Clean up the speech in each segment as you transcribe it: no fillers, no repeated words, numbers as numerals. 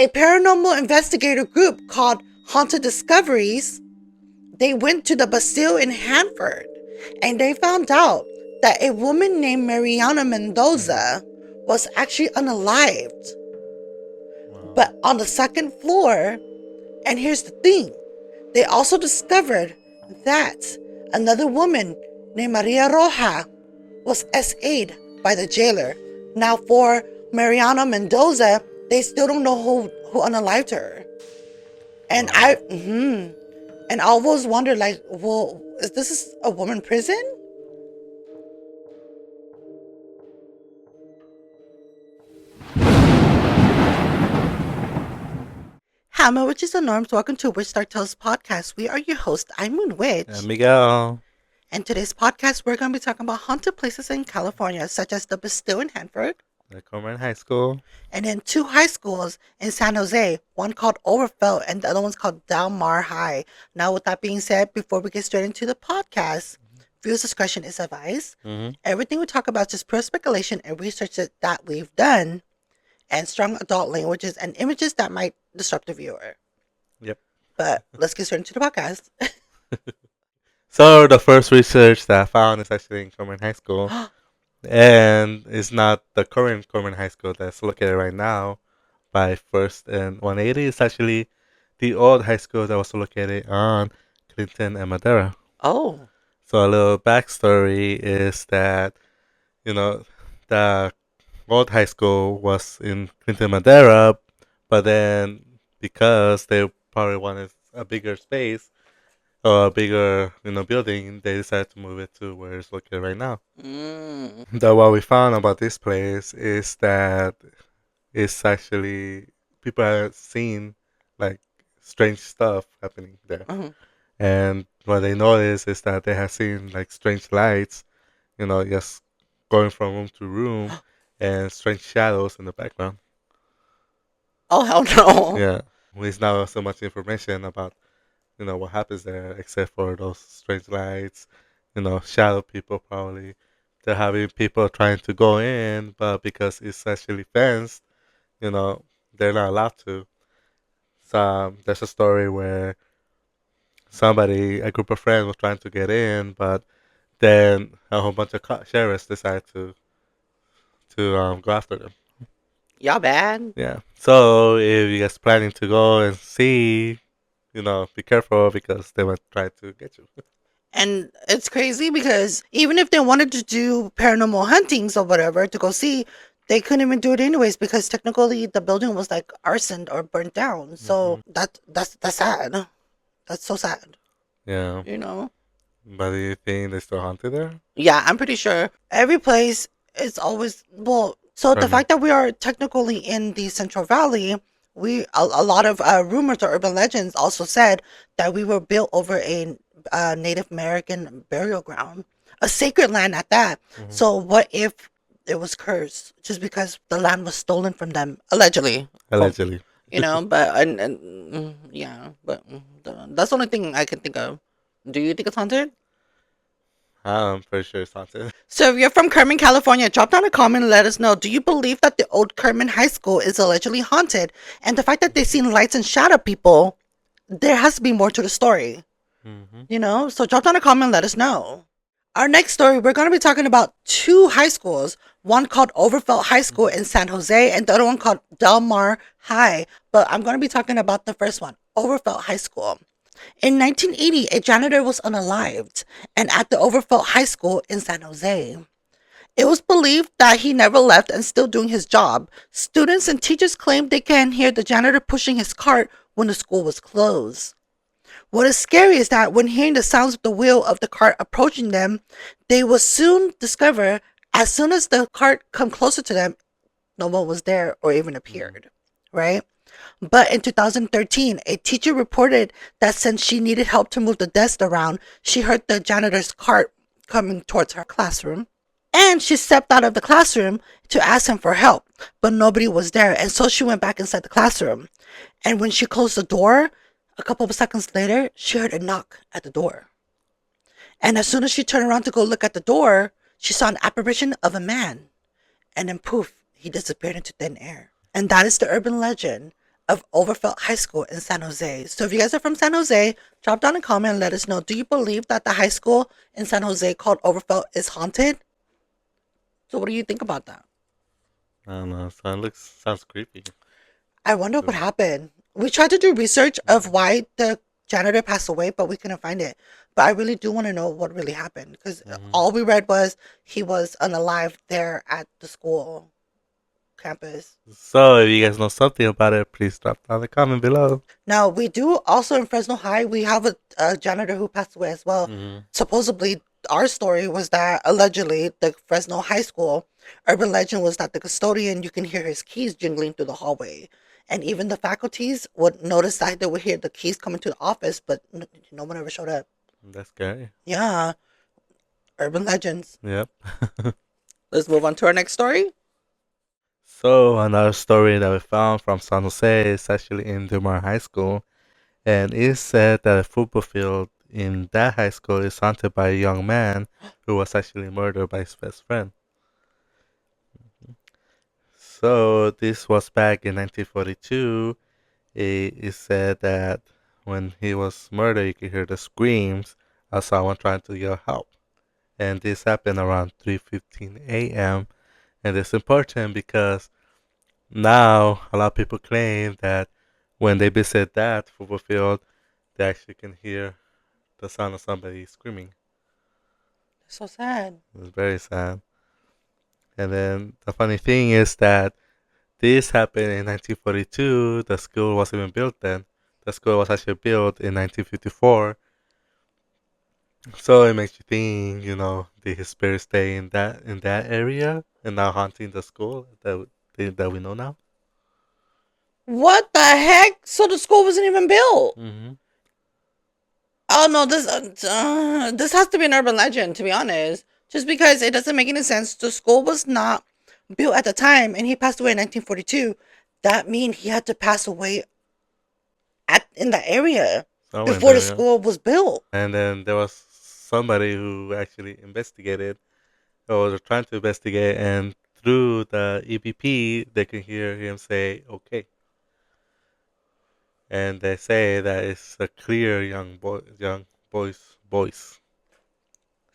a paranormal investigator group called Haunted Discoveries, they went to the Bastille in Hanford, and they found out that a woman named Mariana Mendoza was actually unalived. But on the second floor, and here's the thing, they also discovered that another woman named Maria Roja was SA'd by the jailer. Now for Mariana Mendoza, they still don't know who unalived her. And I always wondered, like, well, is this a woman prison? Hello, witches and norms. Welcome to WitchDarkTales podcast. We are your hosts. I'm Moon Witch. And Miguel. And today's podcast, we're going to be talking about haunted places in California, such as the Bastille in Hanford, The Kerman High School. And then two high schools in San Jose, one called Overfelt and the other one's called Del Mar High. Now, with that being said, before we get straight into the podcast, viewers' discretion is advised. Everything we talk about is just pure speculation and research that we've done, and strong adult languages and images that might disrupt the viewer. Yep. But let's get straight into the podcast. So the first research that I found is actually in Kerman High School. And it's not the current Kerman High School that's located right now by First and 180. It's actually the old high school that was located on Clinton and Madera. Oh. So a little backstory is that, the old high school was in Clinton, Madera, but then because they probably wanted a bigger space, or a bigger, building, they decided to move it to where it's located right now. What we found about this place is that it's actually, people have seen like strange stuff happening there. And what they noticed is that they have seen like strange lights, just going from room to room, and strange shadows in the background. Oh, hell no. Yeah. There's not so much information about what happens there, except for those strange lights, shadow people probably. They're having people trying to go in, but because it's actually fenced, they're not allowed to. So there's a story where a group of friends was trying to get in, but then a whole bunch of sheriffs decided to go after them. Y'all bad? Yeah. So if you guys planning to go and see, be careful because they might try to get you. And it's crazy because even if they wanted to do paranormal huntings or whatever to go see, they couldn't even do it anyways because technically the building was like arsoned or burnt down. So that's sad. That's so sad. Yeah. But do you think they still haunted there? Yeah, I'm pretty sure every place is always So the fact that we are technically in the Central Valley, a lot of rumors or urban legends also said that we were built over a Native American burial ground, a sacred land at that. So what if it was cursed just because the land was stolen from them, allegedly? But that's the only thing I can think of. Do you think it's haunted? I'm pretty sure it's haunted. So if you're from Kerman, California, drop down a comment and let us know. Do you believe that the old Kerman High School is allegedly haunted? And the fact that they've seen lights and shadow people, there has to be more to the story. So drop down a comment and let us know. Our next story, we're going to be talking about two high schools. One called Overfelt High School in San Jose and the other one called Del Mar High. But I'm going to be talking about the first one, Overfelt High School. In 1980, a janitor was unalived and at the Overfelt High School in San Jose. It was believed that he never left and still doing his job. Students and teachers claimed they can hear the janitor pushing his cart when the school was closed. What is scary is that when hearing the sounds of the wheel of the cart approaching them, they will soon discover as soon as the cart come closer to them, no one was there or even appeared, right? But in 2013, a teacher reported that since she needed help to move the desk around, she heard the janitor's cart coming towards her classroom. And she stepped out of the classroom to ask him for help, but nobody was there. And so she went back inside the classroom. And when she closed the door, a couple of seconds later, she heard a knock at the door. And as soon as she turned around to go look at the door, she saw an apparition of a man. And then poof, he disappeared into thin air. And that is the urban legend of Overfelt High School in San Jose. So if you guys are from San Jose, drop down a comment and let us know. Do you believe that the high school in San Jose called Overfelt is haunted? So what do you think about that? I don't know. Sounds creepy. I wonder what happened. We tried to do research of why the janitor passed away, but we couldn't find it. But I really do want to know what really happened because Mm-hmm. all we read was he was unalive there at the school campus. So if you guys know something about it, please drop down a comment below. Now, we do also in Fresno High, we have a janitor who passed away as well. Mm-hmm. Supposedly, our story was that allegedly the Fresno High School urban legend was that the custodian, you can hear his keys jingling through the hallway. And even the faculties would notice that they would hear the keys coming to the office, but no one ever showed up. That's scary. Yeah, urban legends. Yep. Let's move on to our next story. So another story that we found from San Jose is actually in Del Mar High School, and it said that a football field in that high school is haunted by a young man who was actually murdered by his best friend. So this was back in 1942. It said that when he was murdered, you could hear the screams of someone trying to yell help, and this happened around 3:15 a.m. And it's important because now a lot of people claim that when they visit that football field, they actually can hear the sound of somebody screaming. So sad. It's very sad. And then the funny thing is that this happened in 1942. The school wasn't even built then. The school was actually built in 1954. So it makes you think, did his spirit stay in that area and now haunting the school that we know now? What the heck? So the school wasn't even built. Mm-hmm. Oh no, this has to be an urban legend, to be honest. Just because it doesn't make any sense. The school was not built at the time, and he passed away in 1942. That means he had to pass away in that area Somewhere in before the there, yeah. school was built. And then there was somebody who actually investigated or was trying to investigate, and through the EVP, they can hear him say, okay. And they say that it's a clear young boy's voice.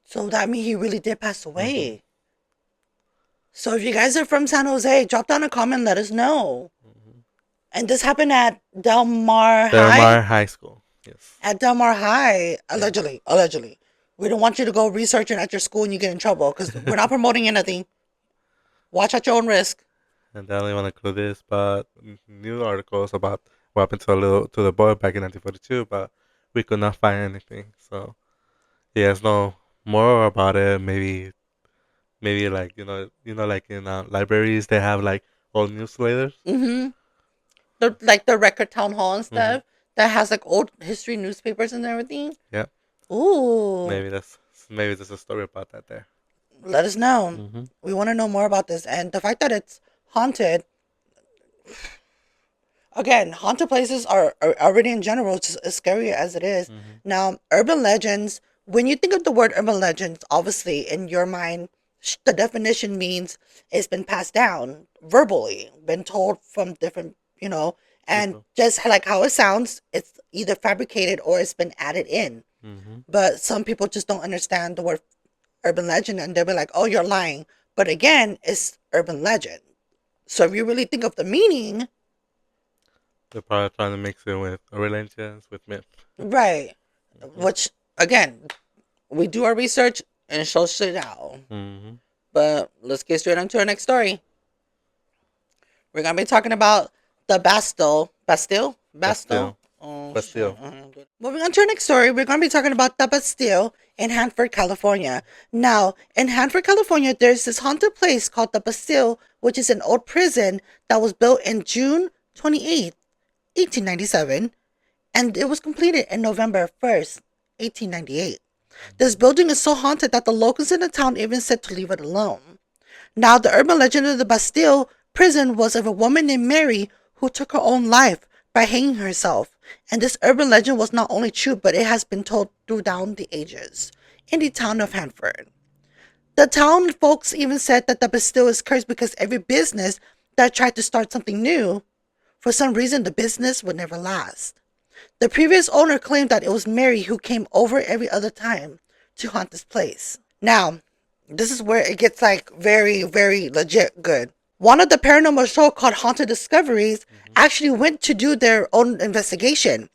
So that means he really did pass Mm-hmm. away. So if you guys are from San Jose, drop down a comment, let us know. Mm-hmm. And this happened at Del Mar Del High. Mar High School, yes. At Del Mar High, Yeah. allegedly. We don't want you to go researching at your school and you get in trouble because we're not promoting anything. Watch at your own risk. And I only want to include this, but new articles about what happened to the boy back in 1942, but we could not find anything. So you guys know more about it. Maybe like like in libraries they have like old newsletters. Mm-hmm. The record town hall and Mm-hmm. stuff that has like old history newspapers and everything. Yeah. Ooh, Maybe there's a story about that there. let us know. Mm-hmm. We want to know more about this. And the fact that it's haunted, again, haunted places are already in general just as scary as it is. Mm-hmm. Now, urban legends, when you think of the word urban legends, obviously in your mind, the definition means it's been passed down verbally, been told from different, and People. just like how it sounds, it's either fabricated or it's been added in. Mm-hmm. But some people just don't understand the word urban legend and they'll be like, oh, you're lying. But again, it's urban legend. So if you really think of the meaning, They're probably trying to mix it with religions with myth. right, Mm-hmm. which again, we do our research and show shit out. Mm-hmm. But let's get straight on to our next story. We're gonna be talking about the Bastille. Oh, Bastille. shit. Moving on to our next story, we're gonna be talking about the Bastille in Hanford, California. Now, in Hanford, California, there's this haunted place called the Bastille, which is an old prison that was built in June 28th, 1897, and it was completed in November 1st, 1898. This building is so haunted that the locals in the town even said to leave it alone. Now, the urban legend of the Bastille prison was of a woman named Mary who took her own life by hanging herself. And this urban legend was not only true, but it has been told through down the ages in the town of Hanford. The town folks even said that the Bastille is cursed because every business that tried to start something new For some reason, the business would never last. The previous owner claimed that it was Mary who came over every other time to haunt this place. Now, this is where it gets like very, very legit good. One of the paranormal show called Haunted Discoveries actually went to do their own investigation.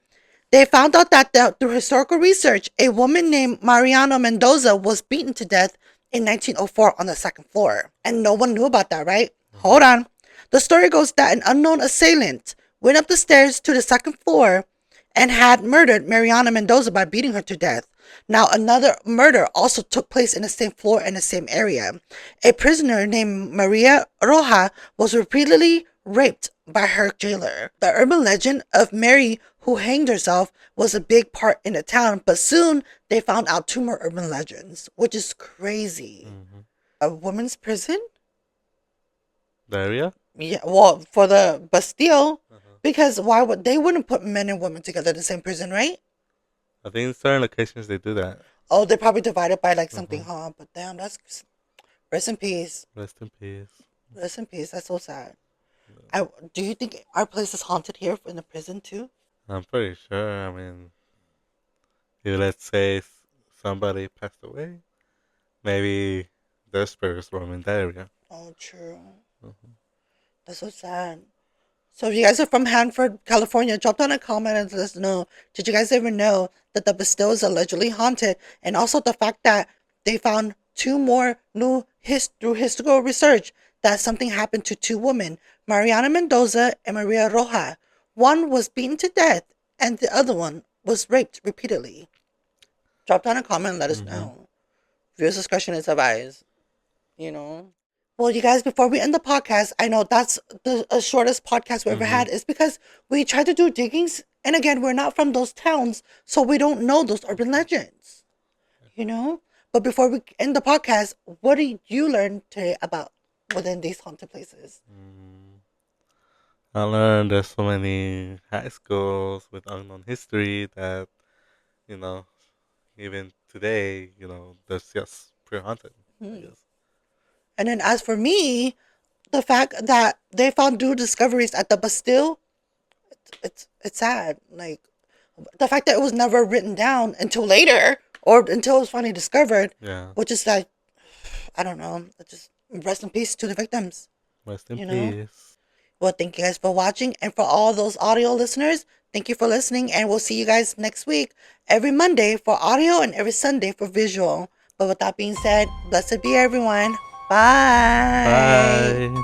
They found out that through historical research, a woman named Mariana Mendoza was beaten to death in 1904 on the second floor. And no one knew about that, right? Hold on. The story goes that an unknown assailant went up the stairs to the second floor and had murdered Mariana Mendoza by beating her to death. Now, another murder also took place in the same floor and the same area. A prisoner named Maria Roja was repeatedly raped by her jailer. The urban legend of Mary who hanged herself was a big part in the town, but soon they found out two more urban legends, which is crazy. A woman's prison? The area? Yeah, well, for the Bastille, because why would they wouldn't put men and women together in the same prison, right? I think in certain locations they do that. Oh, they're probably divided by like something, huh? But damn, that's rest in peace. Rest in peace. Rest in peace. That's so sad. Do you think our place is haunted here in the prison too? I'm pretty sure. I mean, if let's say somebody passed away, maybe their spirits roam in that area. Oh, true. That's so sad. So if you guys are from Hanford, California, drop down a comment and let us know. Did you guys ever know that the Bastille is allegedly haunted? And also the fact that they found two more new through historical research that something happened to two women, Mariana Mendoza and Maria Roja. One was beaten to death and the other one was raped repeatedly. Drop down a comment and let us know. Viewer's discretion is advised. You know? Well, you guys, before we end the podcast, I know that's the shortest podcast we ever had, is because we tried to do diggings. And again, we're not from those towns, so we don't know those urban legends. You know? But before we end the podcast, what did you learn today about within these haunted places? I learned there's so many high schools with unknown history that, you know, even today, there's just pretty haunted, I guess. And then as for me, the fact that they found new discoveries at the Bastille, it's sad. Like, the fact that it was never written down until later, or until it was finally discovered, which is like, I don't know, just rest in peace to the victims. Rest in peace. Well, thank you guys for watching, and for all those audio listeners, thank you for listening, and we'll see you guys next week, every Monday for audio and every Sunday for visual. But with that being said, blessed be everyone. Bye. Bye.